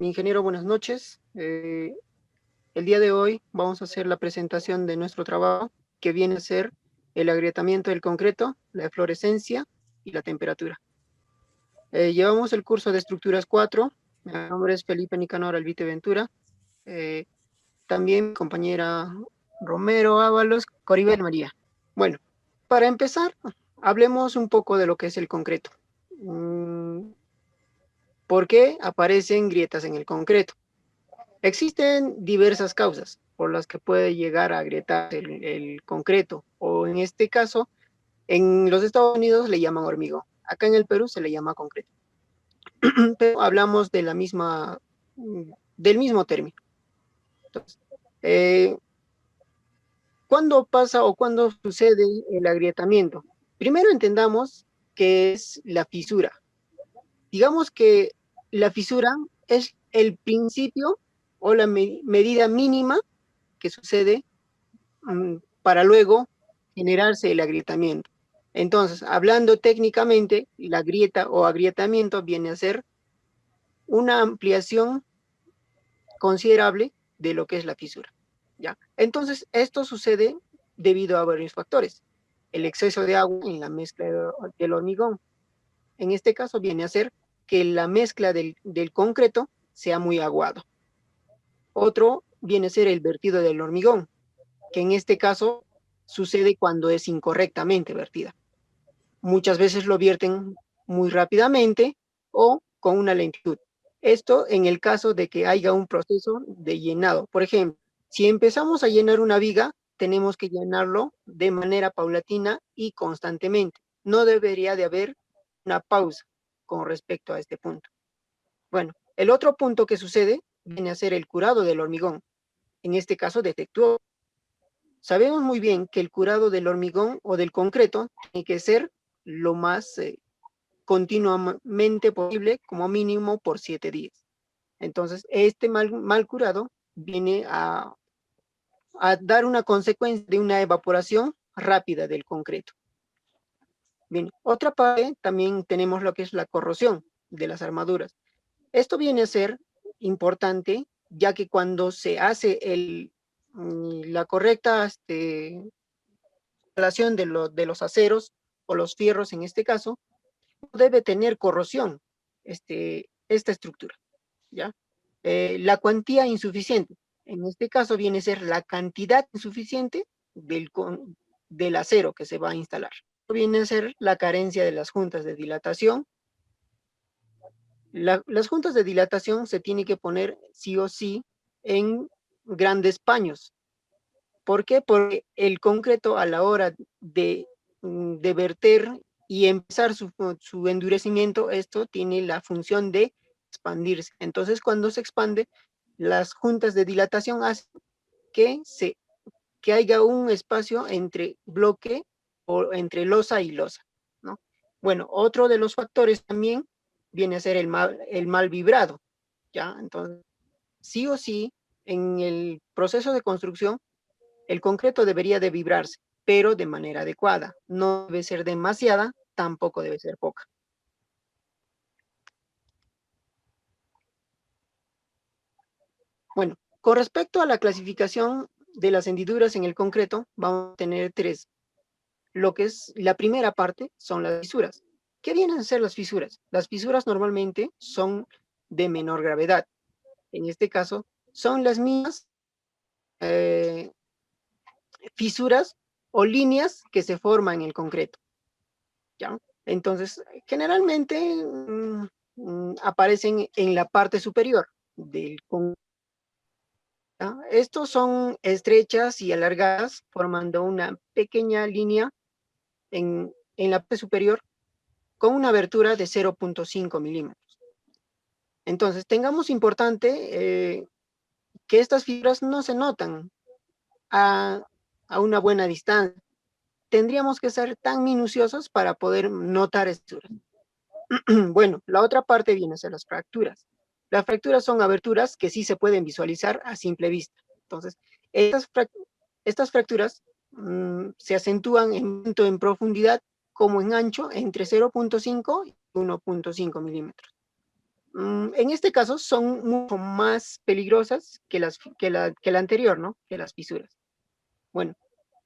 Ingeniero, buenas noches. El día de hoy vamos a hacer la presentación de nuestro trabajo, que viene a ser el agrietamiento del concreto, la eflorescencia y la temperatura. Llevamos el curso de estructuras 4. Mi nombre es Felipe Nicanor Albite Ventura. También mi compañera Romero Ábalos, Coribel María. Bueno, para empezar, hablemos un poco de lo que es el concreto. ¿Por qué aparecen grietas en el concreto? Existen diversas causas por las que puede llegar a agrietar el concreto, o en este caso, en los Estados Unidos le llaman hormigón. Acá en el Perú se le llama concreto. Pero hablamos de del mismo término. Entonces, ¿cuándo pasa o cuándo sucede el agrietamiento? Primero entendamos qué es la fisura. Digamos que la fisura es el principio o la medida mínima que sucede para luego generarse el agrietamiento. Entonces, hablando técnicamente, la grieta o agrietamiento viene a ser una ampliación considerable de lo que es la fisura, ¿ya? Entonces, esto sucede debido a varios factores. El exceso de agua en la mezcla del hormigón. En este caso viene a ser que la mezcla del concreto sea muy aguado. Otro viene a ser el vertido del hormigón, que en este caso sucede cuando es incorrectamente vertida. Muchas veces lo vierten muy rápidamente o con una lentitud. Esto en el caso de que haya un proceso de llenado. Por ejemplo, si empezamos a llenar una viga, tenemos que llenarlo de manera paulatina y constantemente. No debería de haber una pausa con respecto a este punto. Bueno, el otro punto que sucede viene a ser el curado del hormigón, en este caso defectuoso. Sabemos muy bien que el curado del hormigón o del concreto tiene que ser lo más continuamente posible, como mínimo por 7 días. Entonces, este mal curado viene a dar una consecuencia de una evaporación rápida del concreto. Bien, otra parte también tenemos lo que es la corrosión de las armaduras. Esto viene a ser importante, ya que cuando se hace la correcta instalación de los aceros o los fierros en este caso, debe tener corrosión esta estructura, ¿ya? La cuantía insuficiente, en este caso viene a ser la cantidad insuficiente del acero que se va a instalar. Viene a ser la carencia de las juntas de dilatación. Las juntas de dilatación se tienen que poner sí o sí en grandes paños. ¿Por qué? Porque el concreto a la hora de verter y empezar su endurecimiento, esto tiene la función de expandirse. Entonces, cuando se expande, las juntas de dilatación hacen que haya un espacio entre bloque o entre losa y losa, ¿no? Bueno, otro de los factores también viene a ser el mal vibrado, ¿ya? Entonces, sí o sí, en el proceso de construcción, el concreto debería de vibrarse, pero de manera adecuada. No debe ser demasiada, tampoco debe ser poca. Bueno, con respecto a la clasificación de las hendiduras en el concreto, vamos a tener tres. Lo que es la primera parte son las fisuras. ¿Qué vienen a ser las fisuras? Las fisuras normalmente son de menor gravedad. En este caso, son las mismas fisuras o líneas que se forman en el concreto, ¿ya? Entonces, generalmente aparecen en la parte superior del concreto. Estos son estrechas y alargadas, formando una pequeña línea en la parte superior con una abertura de 0.5 milímetros. Entonces, tengamos importante que estas fibras no se notan a una buena distancia. Tendríamos que ser tan minuciosos para poder notar estructuras. Bueno, la otra parte viene a ser las fracturas. Las fracturas son aberturas que sí se pueden visualizar a simple vista. Entonces, estas fracturas se acentúan tanto en profundidad como en ancho entre 0.5 y 1.5 milímetros. En este caso son mucho más peligrosas que la anterior, ¿no? Que las fisuras. Bueno,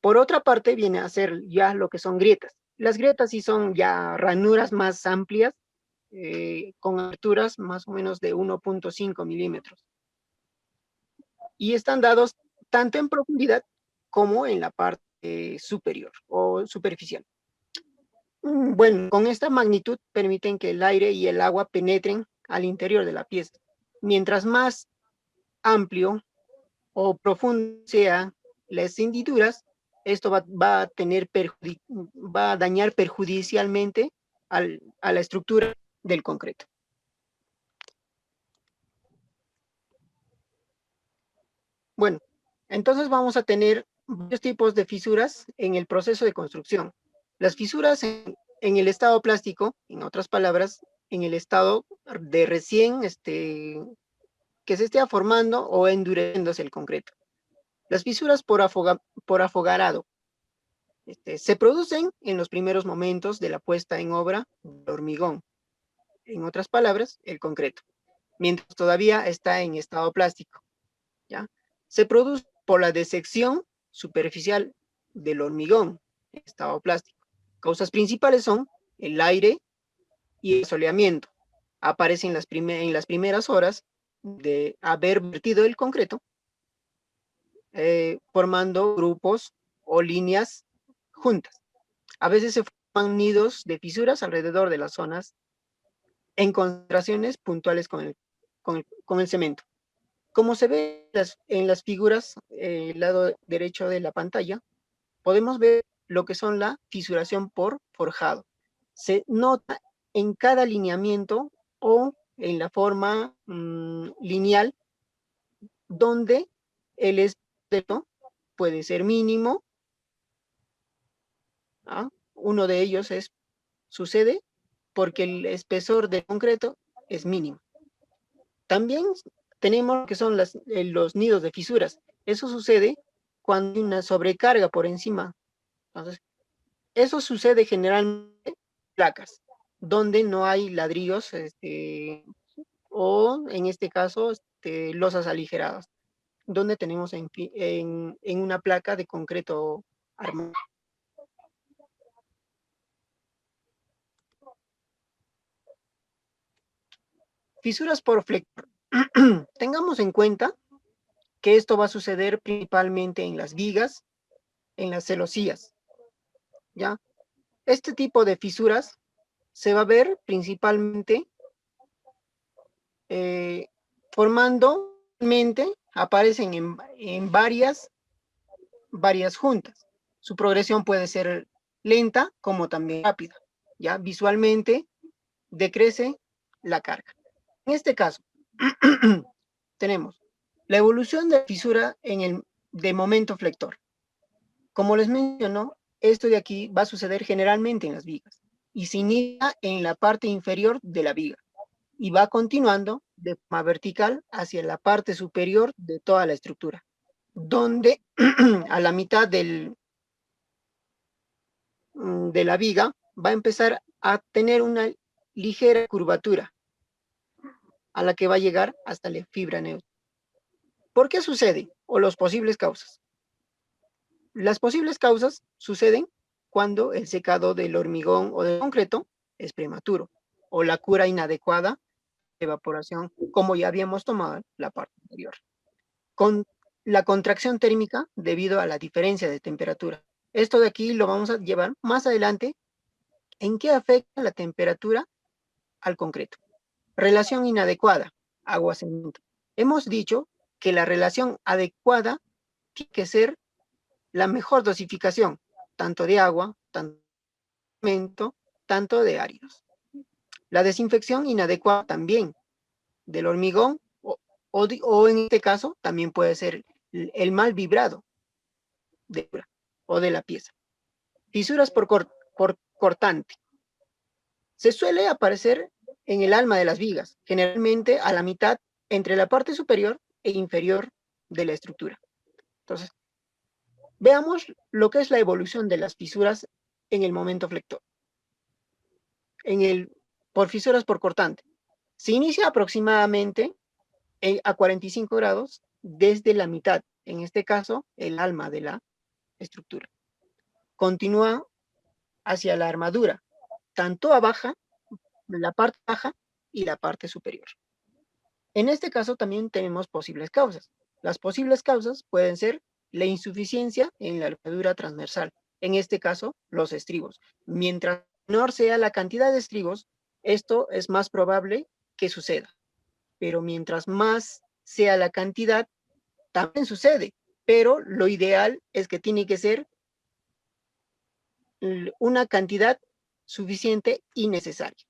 por otra parte viene a ser ya lo que son grietas. Las grietas sí son ya ranuras más amplias, con aberturas más o menos de 1.5 milímetros. Y están dados tanto en profundidad como en la parte superior o superficial. Bueno, con esta magnitud permiten que el aire y el agua penetren al interior de la pieza. Mientras más amplio o profundo sean las hendiduras, esto va a tener va a dañar perjudicialmente a la estructura del concreto. Bueno, entonces vamos a tener varios tipos de fisuras en el proceso de construcción. Las fisuras en el estado plástico, en otras palabras, en el estado de recién que se esté formando o endureciéndose el concreto. Las fisuras por afogarado se producen en los primeros momentos de la puesta en obra del hormigón, en otras palabras, el concreto, mientras todavía está en estado plástico. ¿Ya? Se produce por la disección superficial del hormigón en estado plástico. Causas principales son el aire y el soleamiento. Aparecen en las primeras horas de haber vertido el concreto, formando grupos o líneas juntas. A veces se forman nidos de fisuras alrededor de las zonas en concentraciones puntuales con el cemento. Como se ve en las figuras, el lado derecho de la pantalla, podemos ver lo que son la fisuración por forjado. Se nota en cada lineamiento o en la forma lineal donde el espesor puede ser mínimo. ¿Ah? Uno de ellos sucede porque el espesor del concreto es mínimo. También tenemos lo que son los nidos de fisuras. Eso sucede cuando hay una sobrecarga por encima. Entonces, eso sucede generalmente en placas, donde no hay ladrillos o en este caso losas aligeradas, donde tenemos en una placa de concreto armado. Fisuras por flector. Tengamos en cuenta que esto va a suceder principalmente en las vigas, en las celosías, ¿ya? Este tipo de fisuras se va a ver principalmente formando, aparecen en varias juntas. Su progresión puede ser lenta como también rápida, ¿ya? Visualmente decrece la carga. En este caso, tenemos la evolución de la fisura de momento flector. Como les menciono, esto de aquí va a suceder generalmente en las vigas y se inicia en la parte inferior de la viga y va continuando de forma vertical hacia la parte superior de toda la estructura, donde a la mitad de la viga va a empezar a tener una ligera curvatura a la que va a llegar hasta la fibra neutra. ¿Por qué sucede? O las posibles causas. Las posibles causas suceden cuando el secado del hormigón o del concreto es prematuro o la cura inadecuada de evaporación, como ya habíamos tomado la parte anterior. Con la contracción térmica debido a la diferencia de temperatura. Esto de aquí lo vamos a llevar más adelante en qué afecta la temperatura al concreto. Relación inadecuada, agua-cemento. Hemos dicho que la relación adecuada tiene que ser la mejor dosificación, tanto de agua, tanto de cemento, tanto de áridos. La desinfección inadecuada también del hormigón o en este caso también puede ser el mal vibrado o de la pieza. Fisuras por cortante. Se suele aparecer en el alma de las vigas, generalmente a la mitad entre la parte superior e inferior de la estructura. Entonces, veamos lo que es la evolución de las fisuras en el momento flector, por fisuras por cortante. Se inicia aproximadamente a 45 grados desde la mitad, en este caso, el alma de la estructura. Continúa hacia la armadura, tanto a baja, la parte baja y la parte superior. En este caso también tenemos posibles causas. Las posibles causas pueden ser la insuficiencia en la armadura transversal, en este caso los estribos. Mientras menor sea la cantidad de estribos, esto es más probable que suceda. Pero mientras más sea la cantidad, también sucede. Pero lo ideal es que tiene que ser una cantidad suficiente y necesaria.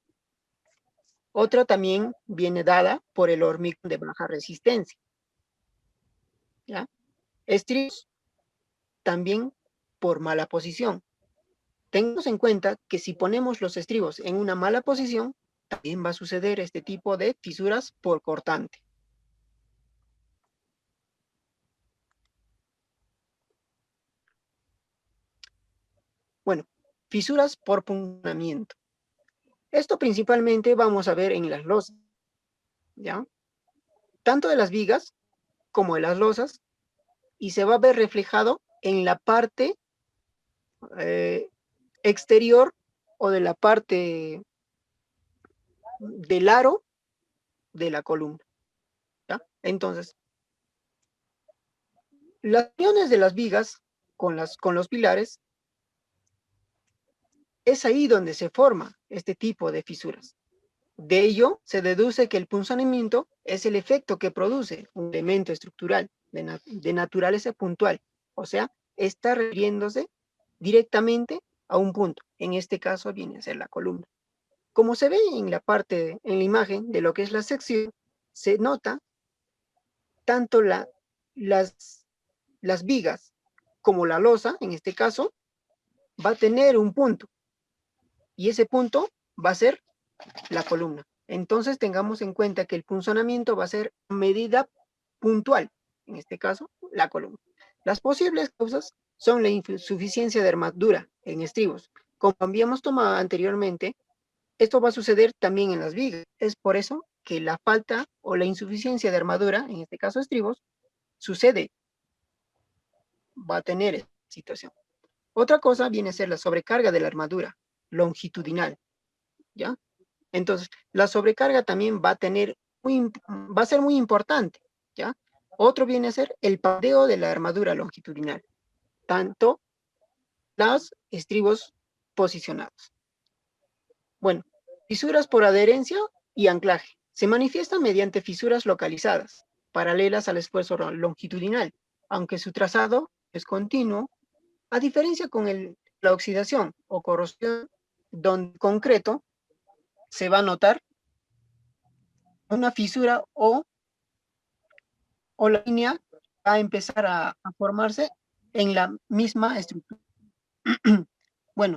Otra también viene dada por el hormigón de baja resistencia. ¿Ya? Estribos también por mala posición. Tengamos en cuenta que si ponemos los estribos en una mala posición, también va a suceder este tipo de fisuras por cortante. Bueno, fisuras por punzonamiento. Esto principalmente vamos a ver en las losas, ¿ya? Tanto de las vigas como de las losas, y se va a ver reflejado en la parte exterior o de la parte del aro de la columna, ¿ya? Entonces, las uniones de las vigas con los pilares, es ahí donde se forma este tipo de fisuras. De ello se deduce que el punzonamiento es el efecto que produce un elemento estructural de naturaleza puntual, o sea, está refiriéndose directamente a un punto. En este caso viene a ser la columna. Como se ve en la parte, en la imagen de lo que es la sección, se nota tanto las vigas como la losa, en este caso, va a tener un punto. Y ese punto va a ser la columna. Entonces tengamos en cuenta que el punzonamiento va a ser medida puntual, en este caso, la columna. Las posibles causas son la insuficiencia de armadura en estribos. Como habíamos tomado anteriormente, esto va a suceder también en las vigas. Es por eso que la falta o la insuficiencia de armadura, en este caso estribos, sucede, va a tener esta situación. Otra cosa viene a ser la sobrecarga de la armadura longitudinal, ¿ya? Entonces, la sobrecarga también va a ser muy importante, ¿ya? Otro viene a ser el padeo de la armadura longitudinal, tanto los estribos posicionados. Bueno, fisuras por adherencia y anclaje. Se manifiestan mediante fisuras localizadas, paralelas al esfuerzo longitudinal, aunque su trazado es continuo, a diferencia con la oxidación o corrosión, donde en concreto se va a notar una fisura o la línea va a empezar a formarse en la misma estructura. Bueno,